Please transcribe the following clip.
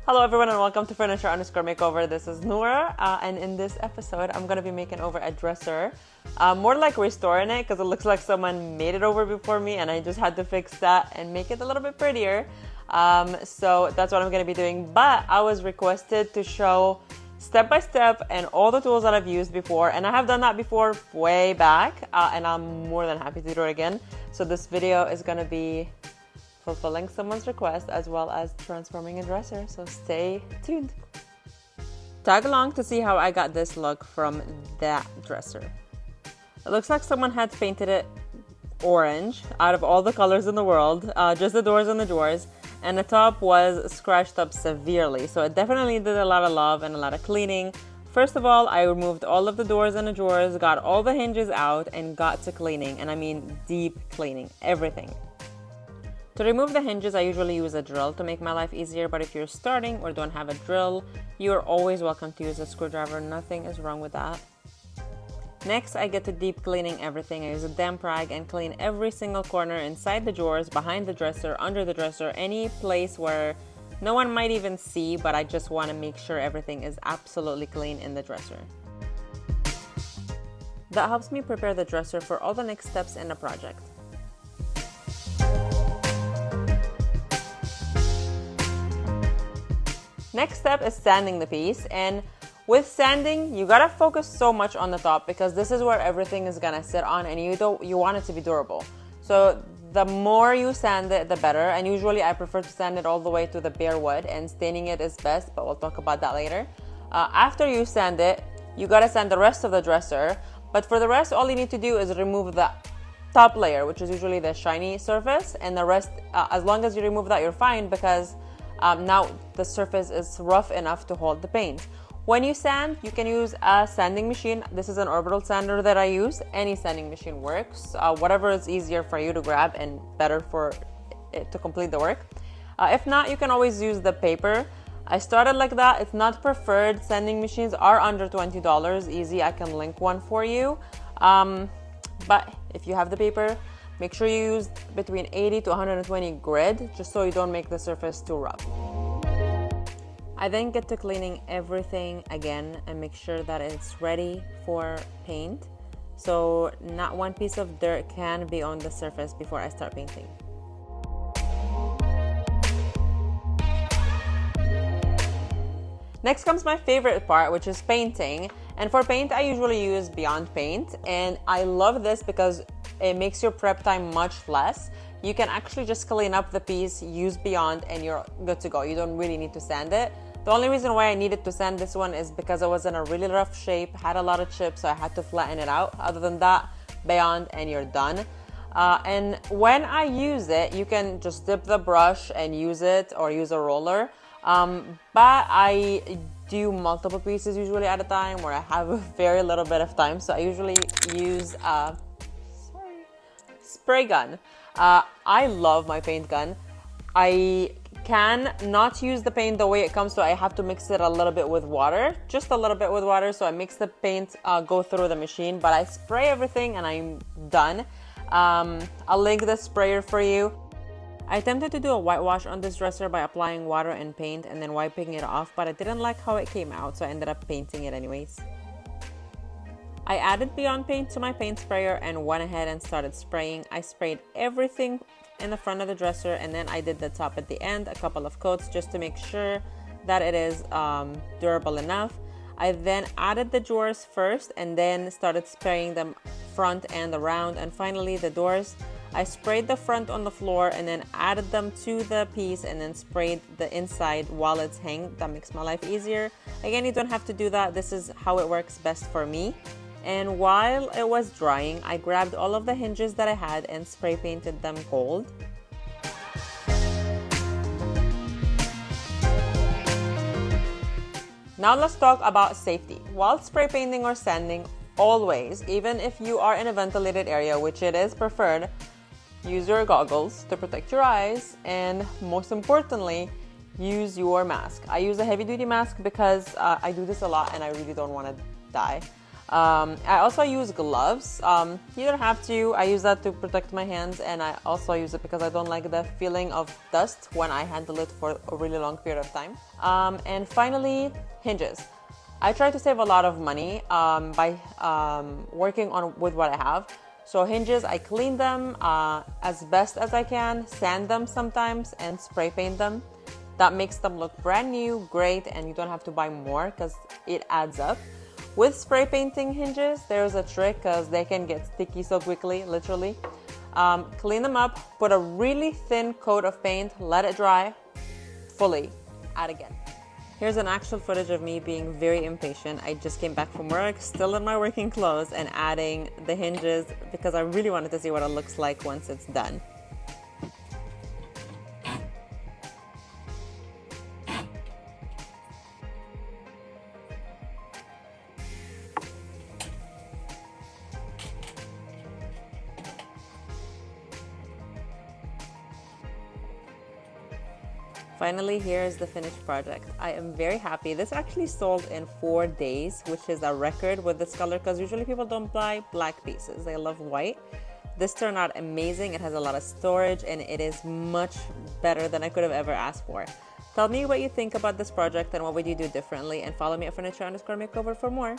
Hello everyone and welcome to Furniture_Makeover. This is Noor, and in this episode I'm going to be making over a dresser. More like restoring it because it looks like someone made it over before me and I just had to fix that and make it a little bit prettier. So that's what I'm going to be doing. But I was requested to show step by step and all the tools that I've used before, and I have done that before way back, and I'm more than happy to do it again. So this video is going to be fulfilling someone's request as well as transforming a dresser, so stay tuned. Tag along to see how I got this look from that dresser. It looks like someone had painted it orange out of all the colors in the world, just the doors and the drawers, and the top was scratched up severely, so it definitely did a lot of love and a lot of cleaning. First of all, I removed all of the doors and the drawers, got all the hinges out, and got to cleaning, and I mean deep cleaning, everything. To remove the hinges, I usually use a drill to make my life easier, but if you're starting or don't have a drill, you're always welcome to use a screwdriver. Nothing is wrong with that. Next, I get to deep cleaning everything. I use a damp rag and clean every single corner inside the drawers, behind the dresser, under the dresser, any place where no one might even see, but I just want to make sure everything is absolutely clean in the dresser. That helps me prepare the dresser for all the next steps in the project. Next step is sanding the piece, and with sanding you gotta focus so much on the top because this is where everything is gonna sit on, and you want it to be durable. So the more you sand it, the better, and usually I prefer to sand it all the way to the bare wood, and staining it is best, but we'll talk about that later. After you sand it, you gotta sand the rest of the dresser, but for the rest all you need to do is remove the top layer, which is usually the shiny surface, and the rest, as long as you remove that, you're fine, because now the surface is rough enough to hold the paint. When you sand, you can use a sanding machine. This is an Orbital sander that I use. Any sanding machine works, whatever is easier for you to grab and better for it to complete the work. If not, you can always use the paper. I started like that. It's not preferred. Sanding machines are under $20 easy. I can link one for you. But if you have the paper, make sure you use between 80 to 120 grit, just so you don't make the surface too rough. I then get to cleaning everything again and make sure that it's ready for paint. So not one piece of dirt can be on the surface before I start painting. Next comes my favorite part, which is painting. And for paint, I usually use Beyond Paint, and I love this because it makes your prep time much less. You can actually just clean up the piece, use Beyond, and you're good to go. You don't really need to sand it. The only reason why I needed to sand this one is because it was in a really rough shape, had a lot of chips, so I had to flatten it out. Other than that, Beyond and you're done. And when I use it, you can just dip the brush and use it, or use a roller. But I do multiple pieces usually at a time, where I have a very little bit of time, so I usually use spray gun. I love my paint gun. I can not use the paint the way it comes, so I have to mix it a little bit with water, just a little bit with water, so I mix the paint go through the machine, but I spray everything and I'm done. I'll link the sprayer for you. I attempted to do a whitewash on this dresser by applying water and paint and then wiping it off, but I didn't like how it came out, so I ended up painting it anyways. I added Beyond Paint to my paint sprayer and went ahead and started spraying. I sprayed everything in the front of the dresser, and then I did the top at the end, a couple of coats just to make sure that it is durable enough. I then added the drawers first and then started spraying them front and around, and finally the doors. I sprayed the front on the floor and then added them to the piece and then sprayed the inside while it's hanging. That makes my life easier. Again, you don't have to do that. This is how it works best for me. And while it was drying, I grabbed all of the hinges that I had and spray painted them gold. Now let's talk about safety. While spray painting or sanding, always, even if you are in a ventilated area, which it is preferred, use your goggles to protect your eyes, and most importantly, use your mask. I use a heavy-duty mask because I do this a lot and I really don't want to die. I also use gloves. You don't have to. I use that to protect my hands, and I also use it because I don't like the feeling of dust when I handle it for a really long period of time. And finally, hinges. I try to save a lot of money by working on with what I have. So hinges, I clean them as best as I can, sand them sometimes, and spray paint them. That makes them look brand new, great, and you don't have to buy more because it adds up. With spray painting hinges, there's a trick because they can get sticky so quickly, literally. Clean them up, put a really thin coat of paint, let it dry fully, add again. Here's an actual footage of me being very impatient. I just came back from work, still in my working clothes, and adding the hinges because I really wanted to see what it looks like once it's done. Finally, here's the finished project. I am very happy. This actually sold in 4 days, which is a record with this color because usually people don't buy black pieces. They love white. This turned out amazing. It has a lot of storage and it is much better than I could have ever asked for. Tell me what you think about this project and what would you do differently, and follow me at furniture_makeover for more.